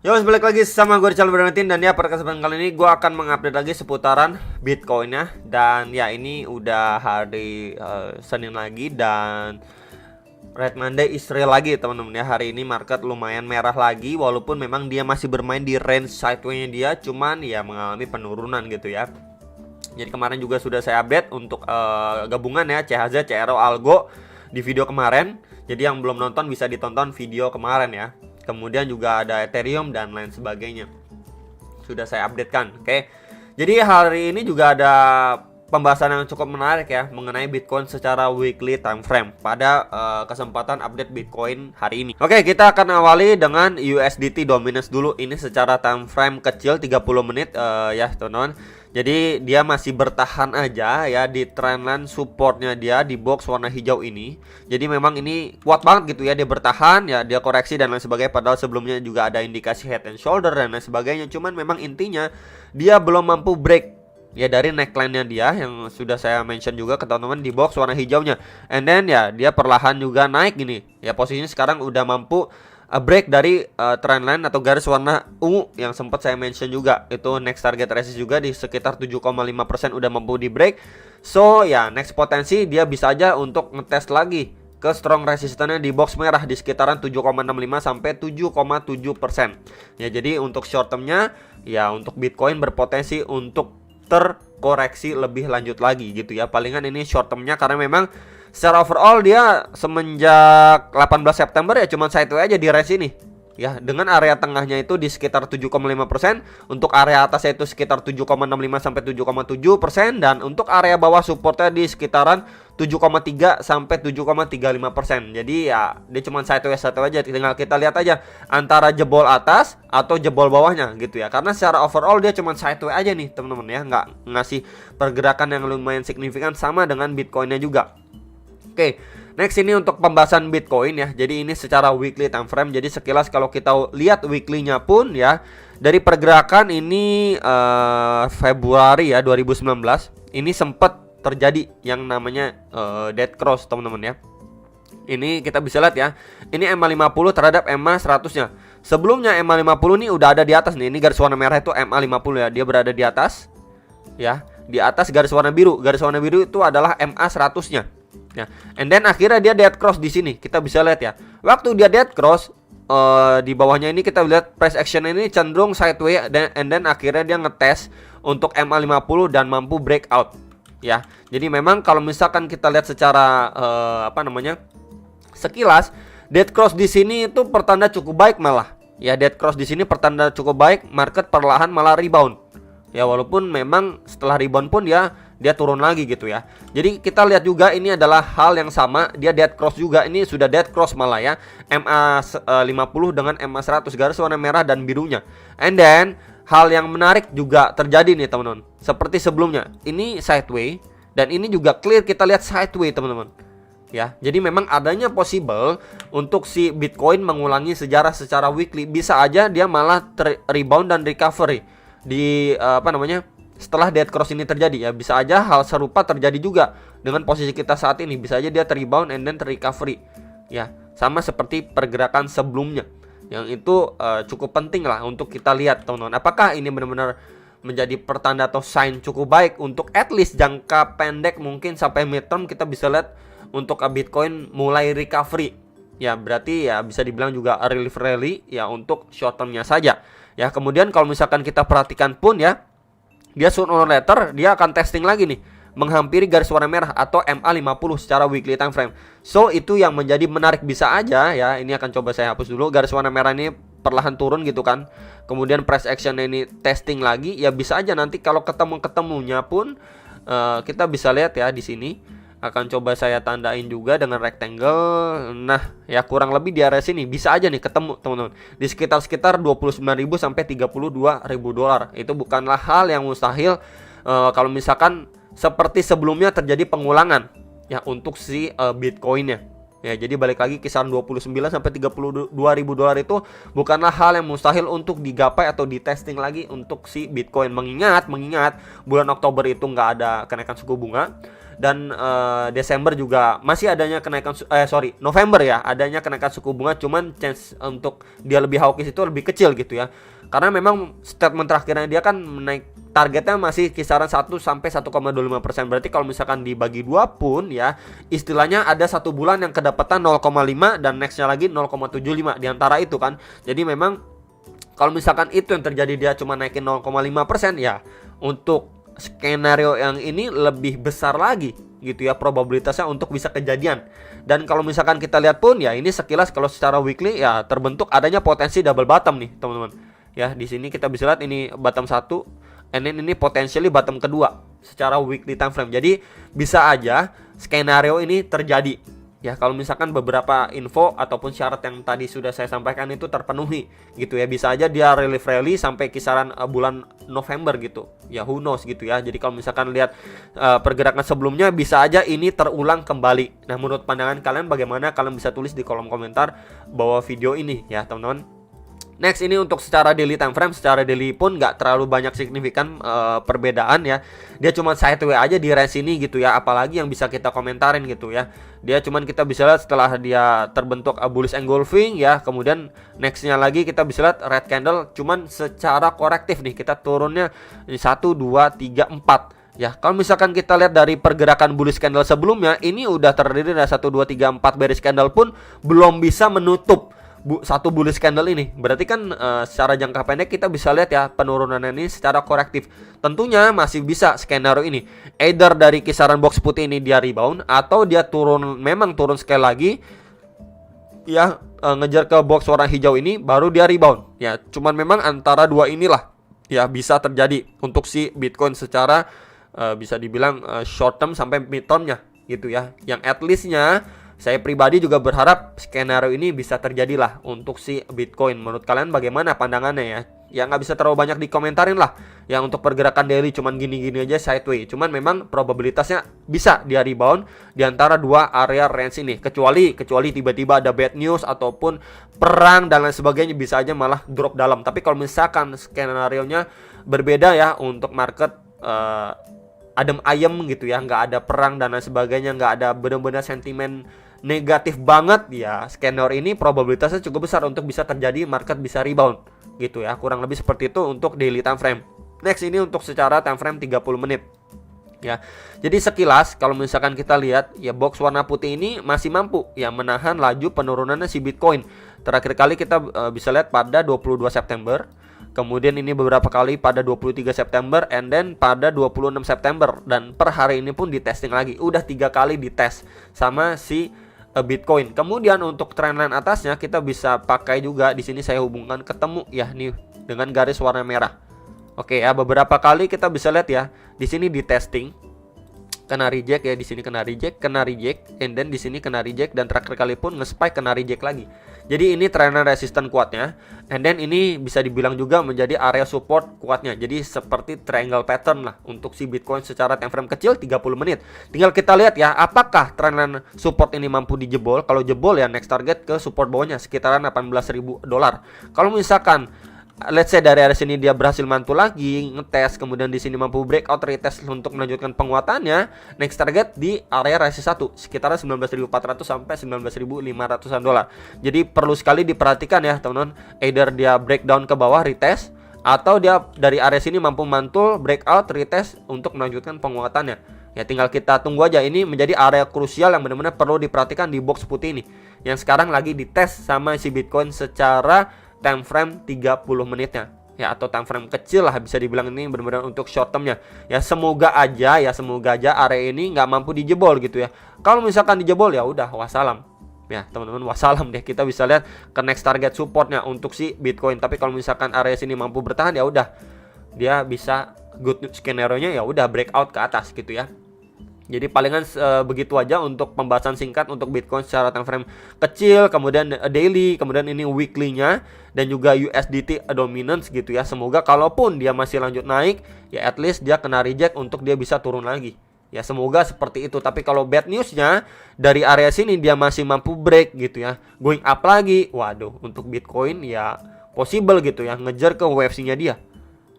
Yo, balik lagi sama gue Richard Bernatin. Dan ya, pada kesempatan kali ini gue akan mengupdate lagi seputaran Bitcoin-nya. Dan ya, ini udah hari Senin lagi. Dan Red Monday is real lagi teman-teman ya. Hari ini market lumayan merah lagi, walaupun memang dia masih bermain di range sideways-nya dia, cuman ya mengalami penurunan gitu ya. Jadi kemarin juga sudah saya update untuk gabungan ya, CHZ, CRO, Algo di video kemarin. Jadi yang belum nonton bisa ditonton video kemarin ya. Kemudian juga ada Ethereum dan lain sebagainya. Sudah saya update kan. Oke. Jadi hari ini juga ada pembahasan yang cukup menarik ya mengenai Bitcoin secara weekly time frame pada kesempatan update Bitcoin hari ini. Oke, kita akan awali dengan USDT dominance dulu. Ini secara time frame kecil 30 menit ya teman-teman. Jadi dia masih bertahan aja ya di trendline supportnya dia di box warna hijau ini. Jadi memang ini kuat banget gitu ya, dia bertahan ya, dia koreksi dan lain sebagainya. Padahal sebelumnya juga ada indikasi head and shoulder dan lain sebagainya. Cuman memang intinya dia belum mampu break ya dari neckline-nya dia yang sudah saya mention juga ke teman-teman di box warna hijaunya. And then ya dia perlahan juga naik gini. Ya posisinya sekarang udah mampu break dari trendline atau garis warna ungu yang sempat saya mention juga. Itu next target resist juga di sekitar 7,5% udah mampu di break. So ya next potensi dia bisa aja untuk ngetes lagi ke strong resistannya di box merah di sekitaran 7,65 sampai 7,7%. Ya jadi untuk short termnya ya untuk Bitcoin berpotensi untuk terkoreksi lebih lanjut lagi gitu ya. Palingan ini short termnya karena memang secara overall dia semenjak 18 September ya cuman sideways aja di range ini. Ya, dengan area tengahnya itu di sekitar 7,5%, untuk area atasnya itu sekitar 7,65 sampai 7,7% dan untuk area bawah supportnya di sekitaran 7,3 sampai 7,35%. Jadi ya dia cuma sideways aja, tinggal kita lihat aja antara jebol atas atau jebol bawahnya gitu ya. Karena secara overall dia cuma sideways aja nih teman-teman ya, nggak ngasih pergerakan yang lumayan signifikan sama dengan Bitcoinnya juga. Oke, next ini untuk pembahasan Bitcoin ya. Jadi ini secara weekly time frame. Jadi sekilas kalau kita lihat weekly-nya pun ya, dari pergerakan ini Februari ya 2019 ini sempat terjadi yang namanya dead cross teman-teman ya. Ini kita bisa lihat ya. Ini MA50 terhadap MA100-nya. Sebelumnya MA50 ini udah ada di atas nih. Ini garis warna merah itu MA50 ya. Dia berada di atas ya. Di atas garis warna biru. Garis warna biru itu adalah MA100-nya. Ya, and then akhirnya dia dead cross di sini. Kita bisa lihat ya. Waktu dia dead cross di bawahnya ini kita lihat price action ini cenderung sideways and then akhirnya dia ngetes untuk MA50 dan mampu breakout. Ya. Jadi memang kalau misalkan kita lihat secara sekilas dead cross di sini itu pertanda cukup baik malah. Ya, dead cross di sini pertanda cukup baik, market perlahan malah rebound. Ya, walaupun memang setelah rebound pun dia turun lagi gitu ya. Jadi kita lihat juga ini adalah hal yang sama, dia dead cross juga. Ini sudah dead cross malah ya. MA50 dengan MA100 garis warna merah dan birunya. And then hal yang menarik juga terjadi nih teman-teman. Seperti sebelumnya, ini sideways dan ini juga clear kita lihat sideways teman-teman. Ya, jadi memang adanya possible untuk si Bitcoin mengulangi sejarah secara weekly. Bisa aja dia malah rebound dan recovery di setelah dead cross ini terjadi ya. Bisa aja hal serupa terjadi juga dengan posisi kita saat ini. Bisa aja dia terrebound and then terrecovery ya, sama seperti pergerakan sebelumnya. Yang itu cukup penting lah untuk kita lihat teman-teman. Apakah ini benar-benar menjadi pertanda atau sign cukup baik untuk at least jangka pendek mungkin sampai midterm kita bisa lihat untuk Bitcoin mulai recovery. Ya berarti ya bisa dibilang juga relief rally ya untuk short termnya saja. Ya kemudian kalau misalkan kita perhatikan pun ya, dia sooner or later dia akan testing lagi nih menghampiri garis warna merah atau MA50 secara weekly time frame. So itu yang menjadi menarik, bisa aja ya. Ini akan coba saya hapus dulu, garis warna merah ini perlahan turun gitu kan. Kemudian price action ini testing lagi, ya bisa aja nanti kalau ketemunya pun kita bisa lihat ya di sini. Akan coba saya tandain juga dengan rectangle. Nah, ya kurang lebih di area sini bisa aja nih ketemu teman-teman. Di sekitar 29.000 sampai 32.000 dolar. Itu bukanlah hal yang mustahil kalau misalkan seperti sebelumnya terjadi pengulangan ya untuk si Bitcoinnya. Ya, jadi balik lagi kisaran 29 sampai 32.000 dolar itu bukanlah hal yang mustahil untuk digapai atau di testing lagi untuk si Bitcoin. Mengingat bulan Oktober itu nggak ada kenaikan suku bunga. dan Desember juga masih adanya kenaikan November ya adanya kenaikan suku bunga, cuman chance untuk dia lebih hawkish itu lebih kecil gitu ya. Karena memang statement terakhirnya dia kan menaik, targetnya masih kisaran 1 sampai 1,25%. Berarti kalau misalkan dibagi 2 pun ya, istilahnya ada 1 bulan yang kedapatan 0,5 dan nextnya lagi 0,75 di antara itu kan. Jadi memang kalau misalkan itu yang terjadi, dia cuma naikin 0,5% ya, untuk skenario yang ini lebih besar lagi gitu ya probabilitasnya untuk bisa kejadian. Dan kalau misalkan kita lihat pun ya, ini sekilas kalau secara weekly ya terbentuk adanya potensi double bottom nih teman-teman. Ya, di sini kita bisa lihat ini bottom 1, and then ini potentially bottom kedua secara weekly time frame. Jadi bisa aja skenario ini terjadi. Ya, kalau misalkan beberapa info ataupun syarat yang tadi sudah saya sampaikan itu terpenuhi gitu ya, bisa aja dia relief rally sampai kisaran bulan November gitu. Ya, who knows gitu ya. Jadi kalau misalkan lihat pergerakan sebelumnya, bisa aja ini terulang kembali. Nah, menurut pandangan kalian bagaimana? Kalian bisa tulis di kolom komentar bawah video ini ya, teman-teman. Next, ini untuk secara daily time frame, secara daily pun nggak terlalu banyak signifikan perbedaan ya. Dia cuma sideways aja di range ini gitu ya. Apalagi yang bisa kita komentarin gitu ya. Dia cuman kita bisa lihat setelah dia terbentuk bullish engulfing ya. Kemudian nextnya lagi kita bisa lihat red candle, cuman secara korektif nih, kita turunnya 1, 2, 3, 4. Ya, kalau misalkan kita lihat dari pergerakan bullish candle sebelumnya, ini udah terdiri dari 1, 2, 3, 4 bearish candle pun belum bisa menutup satu bullish candle ini. Berarti kan secara jangka pendek kita bisa lihat ya penurunan ini secara korektif. Tentunya masih bisa skenario ini, either dari kisaran box putih ini dia rebound, atau dia turun, memang turun sekali lagi ya, ngejar ke box warna hijau ini baru dia rebound. Ya, cuman memang antara dua inilah ya bisa terjadi untuk si Bitcoin secara bisa dibilang short term sampai mid termnya gitu ya. Yang at leastnya saya pribadi juga berharap skenario ini bisa terjadi lah untuk si Bitcoin. Menurut kalian bagaimana pandangannya ya? Ya nggak bisa terlalu banyak dikomentarin lah. Ya untuk pergerakan daily cuman gini-gini aja sideways. Cuman memang probabilitasnya bisa dia rebound di antara dua area range ini. Kecuali tiba-tiba ada bad news ataupun perang dan lain sebagainya, bisa aja malah drop dalam. Tapi kalau misalkan skenario-nya berbeda ya, untuk market adem ayem gitu ya, nggak ada perang dan lain sebagainya, nggak ada benar-benar sentimen negatif banget ya, skenario ini probabilitasnya cukup besar untuk bisa terjadi market bisa rebound gitu ya. Kurang lebih seperti itu untuk daily time frame. Next, ini untuk secara time frame 30 menit ya. Jadi sekilas kalau misalkan kita lihat ya, box warna putih ini masih mampu ya menahan laju penurunannya si Bitcoin. Terakhir kali kita bisa lihat pada 22 September. Kemudian ini beberapa kali pada 23 September, and then pada 26 September, dan per hari ini pun ditesting lagi. Udah 3 kali dites sama si Bitcoin. Kemudian untuk trendline atasnya kita bisa pakai juga, di sini saya hubungkan ketemu ya nih dengan garis warna merah. Oke ya, beberapa kali kita bisa lihat ya, di sini di testing kena reject ya, di sini kena reject, and then di sini kena reject, dan terakhir kali pun nge-spike kena reject lagi. Jadi ini trendline resisten kuatnya, and then ini bisa dibilang juga menjadi area support kuatnya. Jadi seperti triangle pattern lah untuk si Bitcoin secara time frame kecil 30 menit. Tinggal kita lihat ya, apakah trendline support ini mampu dijebol. Kalau jebol ya next target ke support bawahnya sekitaran $18.000. Kalau misalkan let's say dari area sini dia berhasil mantul lagi, ngetes, kemudian di sini mampu breakout, retest untuk melanjutkan penguatannya, next target di area resist 1 sekitar 19.400 sampai 19.500-an dolar. Jadi perlu sekali diperhatikan ya teman-teman, either dia breakdown ke bawah retest, atau dia dari area sini mampu mantul, breakout, retest untuk melanjutkan penguatannya. Ya tinggal kita tunggu aja, ini menjadi area krusial yang benar-benar perlu diperhatikan di box putih ini, yang sekarang lagi dites sama si Bitcoin secara time frame 30 menitnya ya, atau time frame kecil lah bisa dibilang. Ini benar-benar untuk short termnya ya. Semoga aja area ini nggak mampu dijebol gitu ya. Kalau misalkan dijebol ya udah wassalam ya teman-teman, wassalam deh. Kita bisa lihat ke next target supportnya untuk si Bitcoin. Tapi kalau misalkan area sini mampu bertahan ya udah, dia bisa good skenario-nya ya udah breakout ke atas gitu ya. Jadi palingan begitu aja untuk pembahasan singkat untuk Bitcoin secara time frame kecil, kemudian daily, kemudian ini weekly-nya, dan juga USDT dominance gitu ya. Semoga kalaupun dia masih lanjut naik, ya at least dia kena reject untuk dia bisa turun lagi. Ya semoga seperti itu. Tapi kalau bad news-nya dari area sini dia masih mampu break gitu ya, going up lagi, waduh, untuk Bitcoin ya possible gitu ya, ngejar ke WFC-nya dia.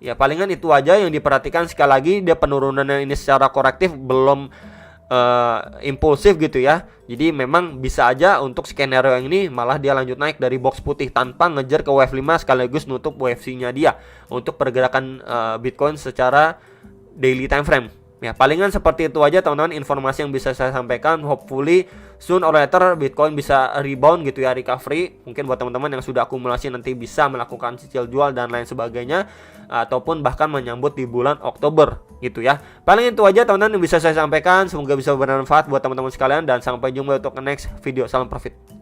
Ya palingan itu aja yang diperhatikan. Sekali lagi, dia penurunannya ini secara korektif belum impulsif gitu ya. Jadi memang bisa aja untuk skenario yang ini malah dia lanjut naik dari box putih tanpa ngejar ke wave 5 sekaligus nutup wave C-nya dia untuk pergerakan Bitcoin secara daily time frame. Ya, palingan seperti itu aja teman-teman informasi yang bisa saya sampaikan. Hopefully soon or later Bitcoin bisa rebound gitu ya, recovery. Mungkin buat teman-teman yang sudah akumulasi nanti bisa melakukan cicil jual dan lain sebagainya, ataupun bahkan menyambut di bulan Oktober gitu ya. Paling itu aja teman-teman yang bisa saya sampaikan. Semoga bisa bermanfaat buat teman-teman sekalian dan sampai jumpa untuk next video. Salam profit.